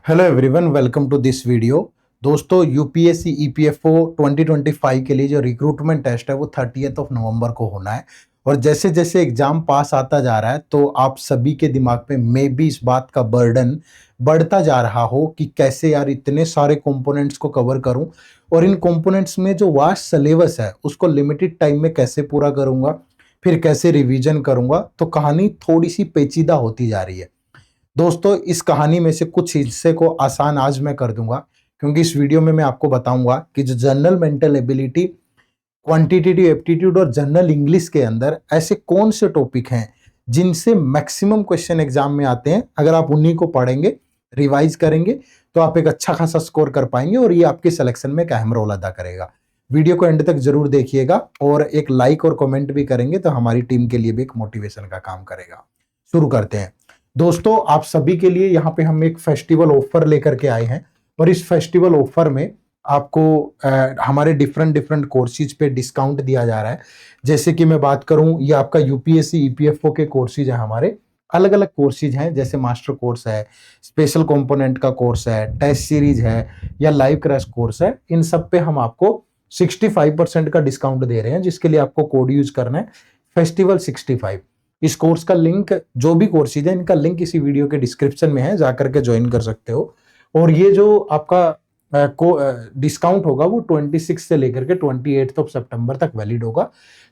Hello everyone, welcome to this video. दोस्तों, UPSC EPFO 2025 के लिए जो रिक्रूटमेंट टेस्ट है वो 30th ऑफ नवंबर को होना है। और जैसे जैसे एग्जाम पास आता जा रहा है तो आप सभी के दिमाग पे मे भी इस बात का बर्डन बढ़ता जा रहा हो कि कैसे यार इतने सारे कंपोनेंट्स को कवर करूं और इन कंपोनेंट्स में जो वास्ट सिलेबस है उसको लिमिटेड टाइम में कैसे पूरा करूंगा, फिर कैसे रिवीजन करूंगा। तो कहानी थोड़ी सी पेचीदा होती जा रही है। दोस्तों, इस कहानी में से कुछ हिस्से को आसान आज मैं कर दूंगा, क्योंकि इस वीडियो में मैं आपको बताऊंगा कि जो general mental ability, quantitative aptitude और जनरल इंग्लिश के अंदर ऐसे कौन से टॉपिक हैं जिनसे मैक्सिमम क्वेश्चन एग्जाम में आते हैं। अगर आप उन्हीं को पढ़ेंगे, रिवाइज करेंगे, तो आप एक अच्छा खासा स्कोर कर पाएंगे और ये आपके सिलेक्शन में एक अहम रोल अदा करेगा। वीडियो को एंड तक जरूर देखिएगा और एक लाइक और कमेंट भी करेंगे तो हमारी टीम के लिए भी एक मोटिवेशन का काम करेगा। शुरू करते हैं। दोस्तों, आप सभी के लिए यहाँ पे हम एक फेस्टिवल ऑफर लेकर के आए हैं और इस फेस्टिवल ऑफर में आपको हमारे डिफरेंट डिफरेंट कोर्सेज पे डिस्काउंट दिया जा रहा है। जैसे कि मैं बात करूं, ये आपका यूपीएससी ईपीएफओ के कोर्सेज हैं। हमारे अलग अलग कोर्सेज हैं, जैसे मास्टर कोर्स है, स्पेशल कंपोनेंट का कोर्स है, टेस्ट सीरीज है या लाइव क्रैश कोर्स है। इन सब पे हम आपको 65% का डिस्काउंट दे रहे हैं, जिसके लिए आपको कोड यूज करना है फेस्टिवल 65। इस कोर्स का लिंक, जो भी कोर्सेज है इनका लिंक इसी वीडियो के डिस्क्रिप्शन में है, जाकर के ज्वाइन कर सकते हो। और ये जो आपका डिस्काउंट होगा वो 26 से लेकर के 28 ऑफ सितंबर तक वैलिड होगा।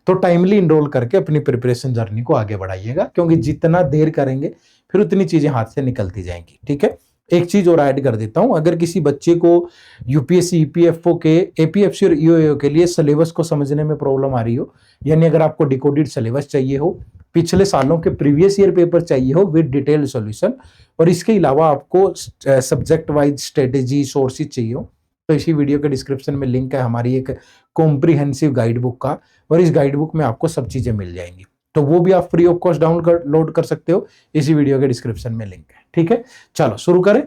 तो टाइमली इनरोल करके अपनी प्रिपरेशन जर्नी को आगे बढ़ाइएगा, क्योंकि जितना देर करेंगे फिर उतनी चीजें हाथ से निकलती जाएंगी। ठीक है, एक चीज और ऐड कर देता हूं। अगर किसी बच्चे को यूपीएससी ईपीएफओ के एपीएफसी और ईओएओ के लिए सिलेबस को समझने में प्रॉब्लम आ रही हो, यानी अगर आपको डिकोडेड सिलेबस चाहिए हो, पिछले सालों के प्रीवियस ईयर पेपर चाहिए हो विद डिटेल्ड सॉल्यूशन, और इसके अलावा आपको सब्जेक्ट वाइज स्ट्रेटेजी सोर्सेज चाहिए हो, तो इसी वीडियो के डिस्क्रिप्शन में लिंक है हमारी एक कॉम्प्रिहेंसिव गाइड बुक का, और इस गाइड बुक में आपको सब चीजें मिल जाएंगी। तो वो भी आप फ्री ऑफ कॉस्ट डाउनलोड कर सकते हो, इसी वीडियो के डिस्क्रिप्शन में लिंक है। ठीक है, चलो शुरू करें।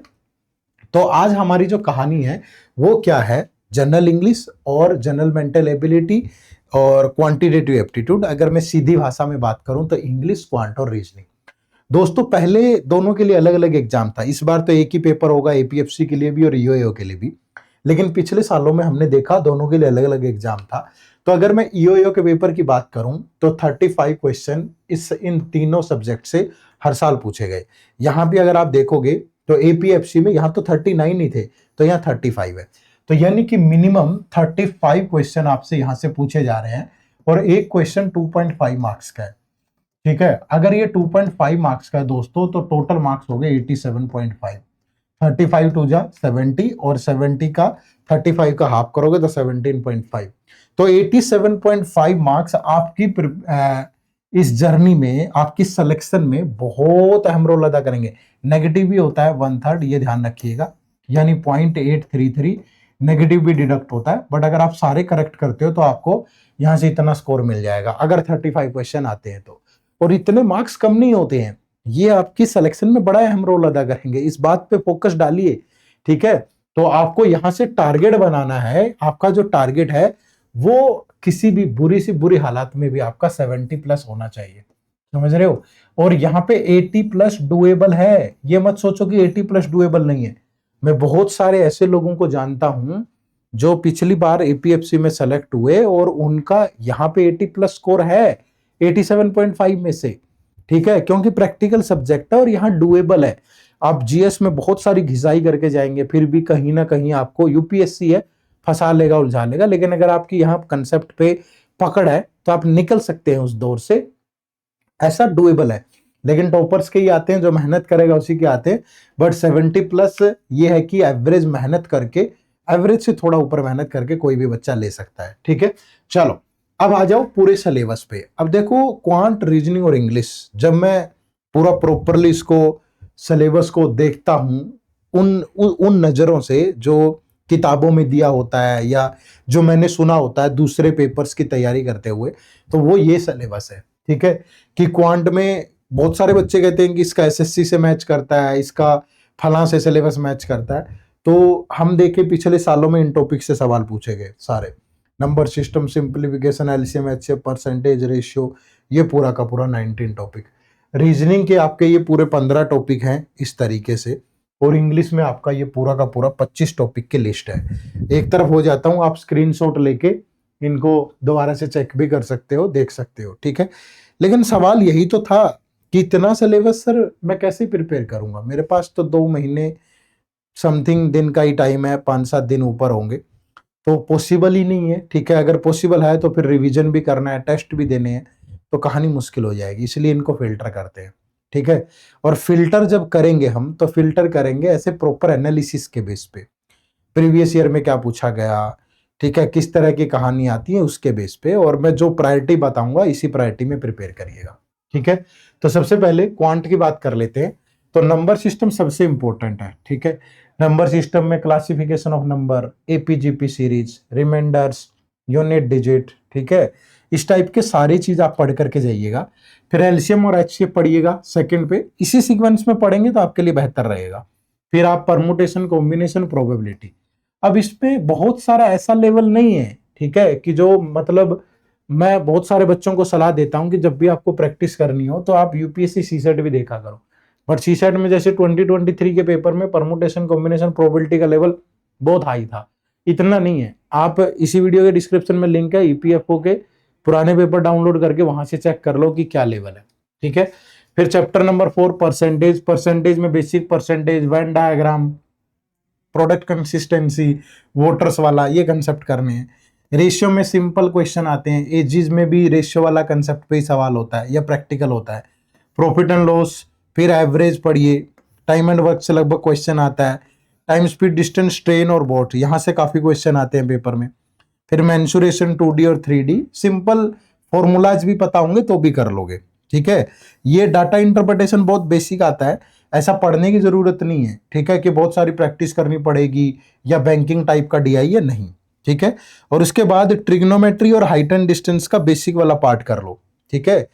तो आज हमारी जो कहानी है वो क्या है, जनरल इंग्लिश और जनरल मेंटल एबिलिटी और क्वांटिटेटिव एप्टीट्यूड। अगर मैं सीधी भाषा में बात करूं तो इंग्लिश, क्वांट और रीजनिंग। दोस्तों, पहले दोनों के लिए अलग अलग एग्जाम था, इस बार तो एक ही पेपर होगा एपीएफसी के लिए भी और ईओएओ के लिए भी। लेकिन पिछले सालों में हमने देखा दोनों के लिए अलग अलग एग्जाम था। तो अगर मैं ईओएओ के पेपर की बात करूं तो 35 क्वेश्चन इन तीनों सब्जेक्ट से हर साल पूछे गए। यहां भी अगर आप देखोगे तो एपीएफसी में यहाँ तो 39 ही थे, तो यहाँ 35 है। तो यानी कि मिनिमम 35 क्वेश्चन आपसे यहां से पूछे जा रहे हैं और एक क्वेश्चन 2.5 मार्क्स का है। ठीक है, अगर ये 2.5 मार्क्स का है दोस्तों, तो टोटल मार्क्स हो गए 87.5। 35 टू जा 70 और 70 का 35 का हाफ करोगे तो 17.5। तो 87.5 मार्क्स आपकी इस जर्नी में, आपकी सिलेक्शन में बहुत अहम रोल अदा करेंगे। नेगेटिव भी होता है 1/3, ये ध्यान रखिएगा, यानी 0.833 नेगेटिव भी डिडक्ट होता है। बट अगर आप सारे करेक्ट करते हो तो आपको यहां से इतना स्कोर मिल जाएगा, अगर 35 क्वेश्चन आते हैं तो। और इतने मार्क्स कम नहीं होते हैं, ये आपकी सिलेक्शन में बड़ा अहम रोल अदा करेंगे। इस बात पे फोकस डालिए। ठीक है, तो आपको यहां से टारगेट बनाना है। आपका जो टारगेट है वो किसी भी बुरी से बुरी हालात में भी आपका 70 प्लस होना चाहिए, समझ रहे हो। और यहाँ पे 80 प्लस डुएबल है, ये मत सोचो कि 80 प्लस डुएबल नहीं है। मैं बहुत सारे ऐसे लोगों को जानता हूं जो पिछली बार एपीएफसी में सेलेक्ट हुए और उनका यहाँ पे 80 प्लस स्कोर है 87.5 में से। ठीक है, क्योंकि प्रैक्टिकल सब्जेक्ट है और यहाँ डुएबल है। आप जीएस में बहुत सारी घिसाई करके जाएंगे, फिर भी कहीं ना कहीं आपको, यूपीएससी है, फंसा लेगा, उलझा लेगा। लेकिन अगर आपकी यहाँ कंसेप्ट पे पकड़ है तो आप निकल सकते हैं उस दौर से, ऐसा डुएबल है। लेकिन टॉपर्स के ही आते हैं, जो मेहनत करेगा उसी के आते हैं। बट 70 प्लस ये है कि एवरेज मेहनत करके, एवरेज से थोड़ा ऊपर मेहनत करके कोई भी बच्चा ले सकता है। ठीक है, चलो अब आ जाओ पूरे सिलेबस पे। अब देखो, क्वांट, रीजनिंग और इंग्लिश, जब मैं पूरा प्रॉपरली इसको सिलेबस को देखता हूं उन नजरों से जो किताबों में दिया होता है या जो मैंने सुना होता है दूसरे पेपर्स की तैयारी करते हुए, तो वो ये सिलेबस है। ठीक है, कि क्वांट में बहुत सारे बच्चे कहते हैं कि इसका एसएससी से मैच करता है, इसका फलां से सिलेबस मैच करता है। तो हम देखें पिछले सालों में इन टॉपिक से सवाल पूछे गए सारे, number system, simplification, LCM, HCF, percentage, ratio, ये पूरा का पूरा 19 टॉपिक। रीजनिंग के आपके ये पूरे 15 टॉपिक हैं इस तरीके से। और इंग्लिश में आपका ये पूरा का पूरा 25 टॉपिक की लिस्ट है। एक तरफ हो जाता हूँ, आप स्क्रीनशॉट लेके इनको दोबारा से चेक भी कर सकते हो, देख सकते हो, ठीक है। लेकिन सवाल यही तो था कि इतना सिलेबस सर मैं कैसे प्रिपेयर करूंगा, मेरे पास तो 2 महीने समथिंग दिन का ही टाइम है, 5-7 दिन ऊपर होंगे, तो पॉसिबल ही नहीं है, ठीक है। अगर पॉसिबल है तो फिर रिवीजन भी करना है, टेस्ट भी देने हैं, तो कहानी मुश्किल हो जाएगी, इसलिए इनको फिल्टर करते हैं, ठीक है। और फिल्टर जब करेंगे हम, तो फिल्टर करेंगे ऐसे प्रॉपर एनालिसिस के बेस पे, प्रीवियस ईयर में क्या पूछा गया, ठीक है, किस तरह की कहानी आती है उसके बेस पे, और मैं जो प्रायोरिटी बताऊंगा इसी प्रायोरिटी में प्रिपेयर करिएगा, ठीक है। तो सबसे पहले क्वांट की बात कर लेते हैं। तो नंबर सिस्टम सबसे इंपॉर्टेंट है, ठीक है। नंबर सिस्टम में classification of number, AP GP series, reminders, unit digit, ठीक है, इस टाइप के सारी चीज आप पढ़ करके जाइएगा। फिर एलसीएम और एचसीएफ पढ़िएगा सेकंड पे, इसी सीक्वेंस में पढ़ेंगे तो आपके लिए बेहतर रहेगा। फिर आप परमुटेशन, कॉम्बिनेशन, प्रोबेबिलिटी। अब इसमें बहुत सारा ऐसा लेवल नहीं है, ठीक है, कि जो मतलब मैं बहुत सारे बच्चों को सलाह देता हूं कि जब भी आपको प्रैक्टिस करनी हो तो आप यूपीएससी सीसेट भी देखा करो। बट सीसेट में जैसे 2023 के पेपर में परमुटेशन, कॉम्बिनेशन, प्रोबेबिलिटी का लेवल बहुत हाई था, इतना नहीं है। आप इसी वीडियो के डिस्क्रिप्शन में लिंक है, ईपीएफओ के पुराने पेपर डाउनलोड करके वहां से चेक कर लो कि क्या लेवल है, ठीक है। फिर चैप्टर नंबर 4 परसेंटेज, परसेंटेज में basic percentage, Venn diagram, product consistency, voters वाला ये कंसेप्ट करने हैं। रेशियो में सिंपल क्वेश्चन आते हैं, एजिज में भी रेशियो वाला कंसेप्ट पे ही सवाल होता है या प्रैक्टिकल होता है। प्रॉफिट एंड लॉस, फिर एवरेज पढ़िए, टाइम एंड वर्क से लगभग क्वेश्चन आता है। टाइम, स्पीड, डिस्टेंस, ट्रेन और बोट, यहाँ से काफी क्वेश्चन आते हैं पेपर में। फिर मेंसुरेशन 2D और 3D, सिंपल फॉर्मूलाज भी पता होंगे तो भी कर लोगे, ठीक है। ये डाटा इंटरप्रिटेशन बहुत बेसिक आता है, ऐसा पढ़ने की जरूरत नहीं है, ठीक है, कि बहुत सारी प्रैक्टिस करनी पड़ेगी या बैंकिंग टाइप का डीआई है, नहीं, ठीक है। और उसके बाद ट्रिग्नोमेट्री और हाइट एंड डिस्टेंस का बेसिक वाला पार्ट कर लो, ठीक है।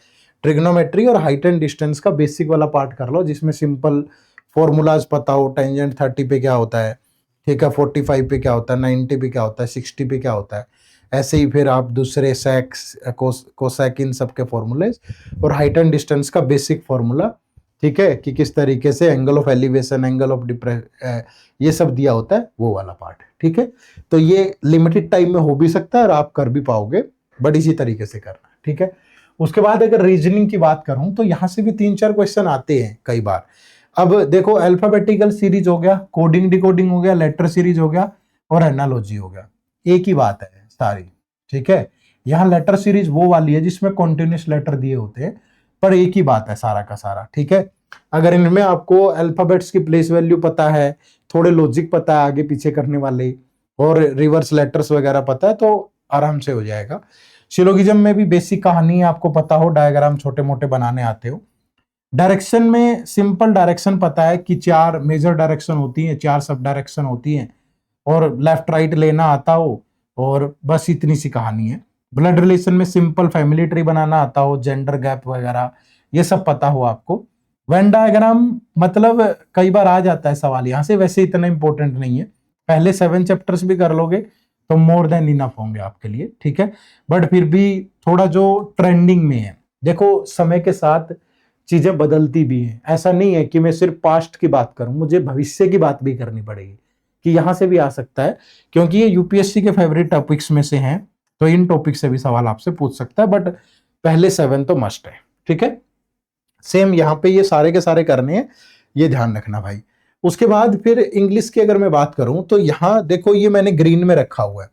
ट्रिग्नोमेट्री और हाइट एंड डिस्टेंस का बेसिक वाला पार्ट कर लो, जिसमें सिंपल फॉर्मूलाज पता हो, टेंजेंट 30 पे क्या होता है, ठीक है, 45 पे क्या होता है, 90 पे क्या होता है, 60 पे क्या होता है। ऐसे ही फिर आप दूसरे सेक्स, कोसेक, इन सब के फॉर्मूले और हाइट एंड डिस्टेंस का बेसिक फॉर्मूला, ठीक है, कि किस तरीके से angle of elevation, angle of ये सब दिया होता है, वो वाला पार्ट, ठीक है। तो ये लिमिटेड टाइम में हो भी सकता है और आप कर भी पाओगे, बट इसी तरीके से करना, ठीक है। उसके बाद अगर रीजनिंग की बात करूं तो यहां से भी 3-4 क्वेश्चन आते हैं कई बार। अब देखो, अल्फाबेटिकल सीरीज हो गया, कोडिंग डिकोडिंग हो गया, लेटर सीरीज हो गया और एनालॉजी हो गया, एक ही बात है सारी, ठीक है। यहाँ लेटर सीरीज वो वाली है जिसमें कॉन्टिन्यूस लेटर दिए होते हैं, पर एक ही बात है सारा का सारा, ठीक है। अगर इनमें आपको अल्फाबेट्स की प्लेस वैल्यू पता है, थोड़े लॉजिक पता है आगे पीछे करने वाले, और रिवर्स लेटर्स वगैरह पता है, तो आराम से हो जाएगा। सिलोगिज्म में भी बेसिक कहानी आपको पता हो, डायग्राम छोटे मोटे बनाने आते हो। डायरेक्शन में सिंपल डायरेक्शन पता है कि 4 मेजर डायरेक्शन होती हैं, 4 सब डायरेक्शन होती हैं, और लेफ्ट राइट लेना आता हो, और बस इतनी सी कहानी है। ब्लड रिलेशन में सिंपल फैमिली ट्री बनाना आता हो, जेंडर गैप वगैरह ये सब पता हो आपको। वेन डायग्राम मतलब कई बार आ जाता है सवाल यहाँ से, वैसे इतना इंपॉर्टेंट नहीं है, पहले 7 चैप्टर्स भी कर लोगे तो मोर देन इनफ होंगे आपके लिए, ठीक है। बट फिर भी थोड़ा जो ट्रेंडिंग में है, देखो समय के साथ चीजें बदलती भी हैं, ऐसा नहीं है कि मैं सिर्फ पास्ट की बात करूं, मुझे भविष्य की बात भी करनी पड़ेगी कि यहां से भी आ सकता है, क्योंकि ये यूपीएससी के फेवरेट टॉपिक्स में से हैं, तो इन टॉपिक से भी सवाल आपसे पूछ सकता है, बट पहले 7 तो मस्ट है, ठीक है। सेम यहाँ पे ये सारे के सारे करने हैं, ये ध्यान रखना भाई। उसके बाद फिर इंग्लिश की अगर मैं बात करूं तो यहाँ देखो, ये मैंने ग्रीन में रखा हुआ है,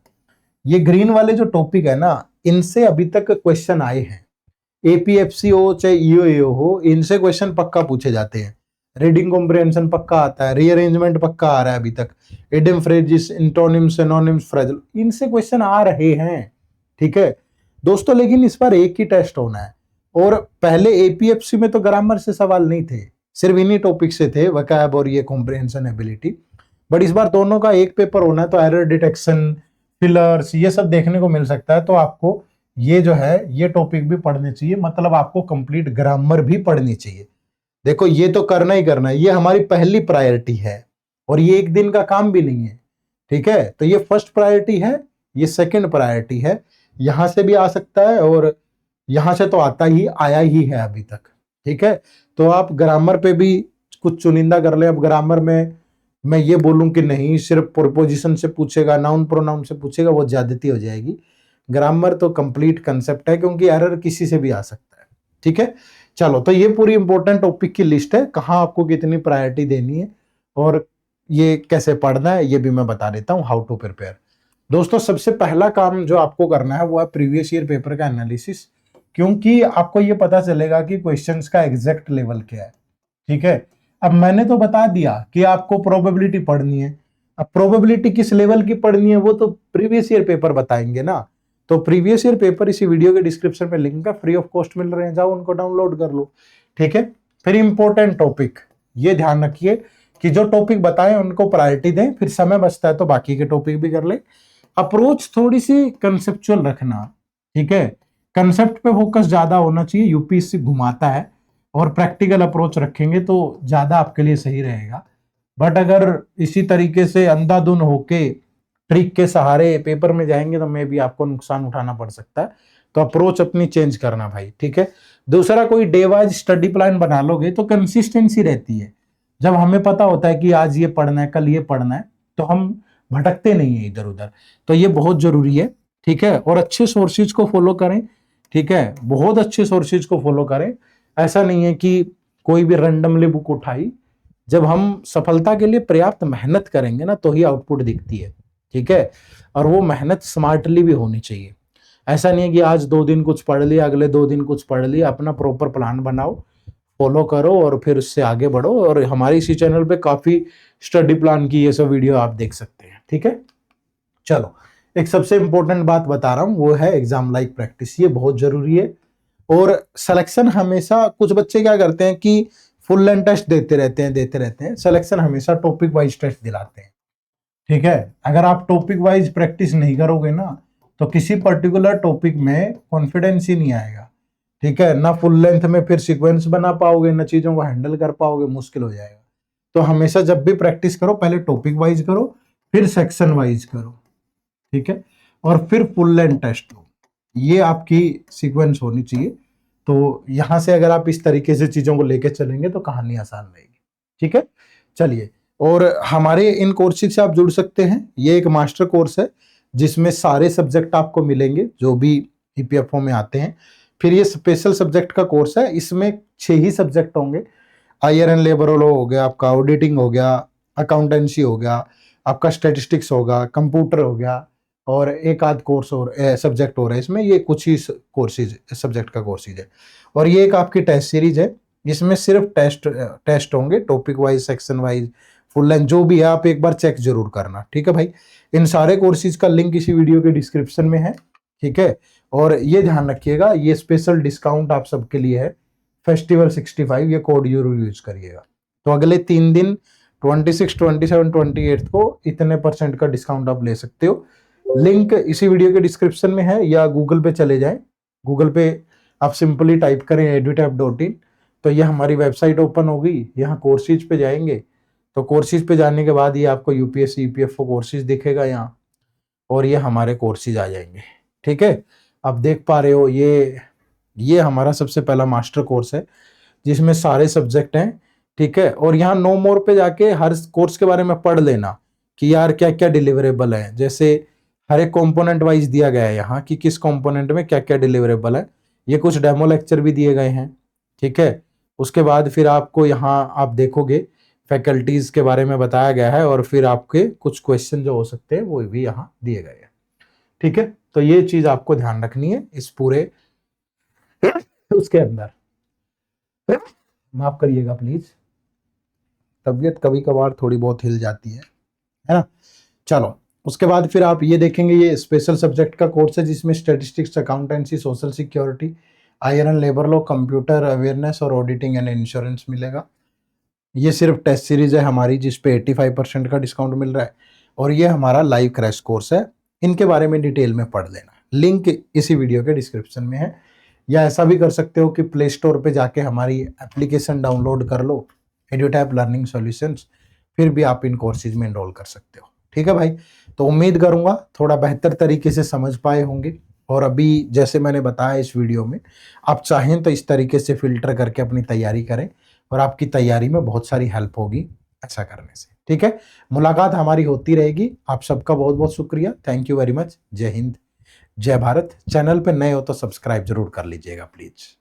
ये ग्रीन वाले जो टॉपिक है ना, इनसे अभी तक क्वेश्चन आए हैं, एपीएफसी हो चाहे ईओए हो, इनसे क्वेश्चन पक्का पूछे जाते हैं। रीडिंग कॉम्प्रिहेंशन पक्का आता है, रीअरेंजमेंट पक्का आ रहा है अभी तक, इडियम फ्रेजेस, इंटोनिम्स, सिनोनिम्स, फ्रेजल, इनसे क्वेश्चन आ रहे हैं, ठीक है दोस्तों। लेकिन इस बार एक ही टेस्ट होना है, और पहले एपीएफसी में तो ग्रामर से सवाल नहीं थे, सिर्फ इन्हीं टॉपिक से थे, वोकैब और ये कॉम्प्रिहेंशन एबिलिटी। बट इस बार दोनों का एक पेपर होना है, तो एरर डिटेक्शन, फिलर्स, ये सब देखने को मिल सकता है। तो आपको ये जो है ये टॉपिक भी पढ़ने चाहिए, मतलब आपको कंप्लीट ग्रामर भी पढ़नी चाहिए। देखो ये तो करना ही करना है, ये हमारी पहली प्रायोरिटी है, और ये एक दिन का काम भी नहीं है, ठीक है। तो ये फर्स्ट प्रायोरिटी है, ये सेकंड प्रायोरिटी है, यहां से भी आ सकता है, और यहां से तो आता ही आया ही है अभी तक, ठीक है। तो आप ग्रामर पे भी कुछ चुनिंदा कर ले। अब ग्रामर में मैं ये बोलूं कि नहीं सिर्फ प्रोपोजिशन से पूछेगा, नाउन प्रोनाउन से पूछेगा, वो ज्यादती हो जाएगी। ग्रामर तो कंप्लीट कंसेप्ट है, क्योंकि एरर किसी से भी आ सकता है। ठीक है, चलो, तो ये पूरी इंपॉर्टेंट टॉपिक की लिस्ट है, कहाँ आपको कितनी प्रायोरिटी देनी है और ये कैसे पढ़ना है, ये भी मैं बता देता हूँ, हाउ टू प्रिपेयर। दोस्तों, सबसे पहला काम जो आपको करना है वो है प्रीवियस ईयर पेपर का एनालिसिस, क्योंकि आपको ये पता चलेगा कि क्वेश्चंस का एग्जैक्ट लेवल क्या है। ठीक है, अब मैंने तो बता दिया कि आपको प्रोबेबिलिटी पढ़नी है। अब प्रोबेबिलिटी किस लेवल की पढ़नी है वो तो प्रीवियस ईयर पेपर बताएंगे ना। तो प्रीवियस ईयर पेपर इसी वीडियो के डिस्क्रिप्शन में लिंक है, फ्री ऑफ कॉस्ट मिल रहे हैं, जाओ उनको डाउनलोड कर लो। ठीक है, फिर इंपॉर्टेंट टॉपिक, ये ध्यान रखिए कि जो टॉपिक बताएं उनको प्रायोरिटी दें, फिर समय बचता है तो बाकी के टॉपिक भी कर ले। अप्रोच थोड़ी सी कंसेप्चुअल रखना। ठीक है, कंसेप्ट पे फोकस ज्यादा होना चाहिए, यूपीएससी घुमाता है, और प्रैक्टिकल अप्रोच रखेंगे तो ज्यादा आपके लिए सही रहेगा। बट अगर इसी तरीके से अंधाधुन होके ट्रिक के सहारे पेपर में जाएंगे तो मे भी आपको नुकसान उठाना पड़ सकता है। तो अप्रोच अपनी चेंज करना भाई। ठीक है, दूसरा, कोई डे वाइज स्टडी प्लान बना लोगे तो कंसिस्टेंसी रहती है। जब हमें पता होता है कि आज ये पढ़ना है, कल ये पढ़ना है, तो हम भटकते नहीं है इधर उधर। तो ये बहुत जरूरी है। ठीक है, और अच्छे सोर्सेज को फॉलो करें। ठीक है, बहुत अच्छे सोर्सेज को फॉलो करें। ऐसा नहीं है कि कोई भी रैंडमली बुक उठाई। जब हम सफलता के लिए पर्याप्त मेहनत करेंगे ना तो ही आउटपुट दिखती है। ठीक है, और वो मेहनत स्मार्टली भी होनी चाहिए। ऐसा नहीं है कि आज 2 दिन कुछ पढ़ लिया, अगले 2 दिन कुछ पढ़ लिया। अपना प्रॉपर प्लान बनाओ, फॉलो करो और फिर उससे आगे बढ़ो। और हमारे इसी चैनल पे काफी स्टडी प्लान की ये सब वीडियो आप देख सकते हैं। ठीक है, चलो, एक सबसे इंपॉर्टेंट बात बता रहा हूं, वो है एग्जाम लाइक प्रैक्टिस। ये बहुत जरूरी है। और सिलेक्शन हमेशा, कुछ बच्चे क्या करते हैं कि फुल लेंथ टेस्ट देते रहते हैं। सिलेक्शन हमेशा टॉपिक वाइज टेस्ट दिलाते हैं। ठीक है, अगर आप टॉपिक वाइज प्रैक्टिस नहीं करोगे ना तो किसी पर्टिकुलर टॉपिक में कॉन्फिडेंस ही नहीं आएगा। ठीक है, ना फुल लेंथ में फिर सीक्वेंस बना पाओगे, ना चीजों को हैंडल कर पाओगे, मुश्किल हो जाएगा। तो हमेशा जब भी प्रैक्टिस करो पहले टॉपिक वाइज करो, फिर सेक्शन वाइज करो। ठीक है, और फिर फुल लेंथ टेस्ट लो। ये आपकी सीक्वेंस होनी चाहिए। तो यहां से अगर आप इस तरीके से चीजों को लेके चलेंगे तो कहानी आसान रहेगी। ठीक है, चलिए, और हमारे इन कोर्सेज से आप जुड़ सकते हैं। ये एक मास्टर कोर्स है जिसमें सारे सब्जेक्ट आपको मिलेंगे जो भी ईपीएफओ में आते हैं। फिर ये स्पेशल सब्जेक्ट का कोर्स है, इसमें 6 ही सब्जेक्ट होंगे। आईआर एंड लेबर लॉ हो गया, आपका ऑडिटिंग हो गया, अकाउंटेंसी हो गया, आपका स्टैटिस्टिक्स होगा, कंप्यूटर हो गया, और एक आध कोर्स और सब्जेक्ट हो रहा है इसमें। ये कुछ ही कोर्सेज सब्जेक्ट का कोर्सेज है। और ये एक आपकी टेस्ट सीरीज है, इसमें सिर्फ टेस्ट होंगे, topic wise, section wise, full length जो भी है आप एक बार चेक जरूर करना। ठीक है भाई, इन सारे कोर्सेज का लिंक इसी वीडियो के डिस्क्रिप्शन में है। ठीक है, और ये ध्यान रखिएगा, ये स्पेशल डिस्काउंट आप सबके लिए है, फेस्टिवल 65, ये कोड जरूर यूज करिएगा। तो अगले 3 दिन 26, 27, 28 को इतने % का डिस्काउंट आप ले सकते हो। लिंक इसी वीडियो के डिस्क्रिप्शन में है, या गूगल पे चले जाएं। गूगल पे आप सिंपली टाइप करें edutap.in, तो ये हमारी वेबसाइट ओपन होगी। यहाँ कोर्सेज पे जाएंगे तो कोर्सेज पे जाने के बाद ये आपको यूपीएससी ईपीएफओ कोर्सेज दिखेगा यहाँ, और ये हमारे कोर्सेज आ जाएंगे। ठीक है, आप देख पा रहे हो, ये हमारा सबसे पहला मास्टर कोर्स है जिसमें सारे सब्जेक्ट हैं। ठीक है, और यहाँ नो मोर पे जाके हर कोर्स के बारे में पढ़ लेना कि यार क्या क्या डिलीवरेबल है। जैसे हर एक कंपोनेंट वाइज दिया गया है यहाँ कि किस कंपोनेंट में क्या क्या डिलीवरेबल है। ये कुछ डेमो लेक्चर भी दिए गए हैं। ठीक है, उसके बाद फिर आपको यहाँ आप देखोगे फैकल्टीज के बारे में बताया गया है, और फिर आपके कुछ क्वेश्चन जो हो सकते हैं वो भी यहाँ दिए गए हैं। ठीक है, तो ये चीज आपको ध्यान रखनी है इस पूरे उसके अंदर। माफ करिएगा प्लीज, तबीयत कभी कभार थोड़ी बहुत हिल जाती है ना। चलो, उसके बाद फिर आप ये देखेंगे, ये स्पेशल सब्जेक्ट का कोर्स है जिसमें statistics, accountancy, social security, IR and labour law, computer awareness और ऑडिटिंग एंड इंश्योरेंस मिलेगा। ये सिर्फ टेस्ट सीरीज है हमारी जिसपे 85% का डिस्काउंट मिल रहा है, और ये हमारा लाइव क्रैश कोर्स है। इनके बारे में डिटेल में पढ़ लेना, लिंक इसी वीडियो के डिस्क्रिप्शन में है। या ऐसा भी कर सकते हो कि प्ले स्टोर पे जाके हमारी एप्लीकेशन डाउनलोड कर लो, एड्यूटैप लर्निंग सॉल्यूशंस, फिर भी आप इन कोर्सेज में एनरोल कर सकते हो। ठीक है भाई, तो उम्मीद करूंगा थोड़ा बेहतर तरीके से समझ पाए होंगे। और अभी जैसे मैंने बताया इस वीडियो में, आप चाहें तो इस तरीके से फिल्टर करके अपनी तैयारी करें। और आपकी तैयारी में बहुत सारी हेल्प होगी ऐसा करने से। ठीक है, मुलाकात हमारी होती रहेगी। आप सबका बहुत बहुत शुक्रिया, थैंक यू वेरी मच। जय हिंद, जय भारत। चैनल पे नए हो तो सब्सक्राइब जरूर कर लीजिएगा प्लीज।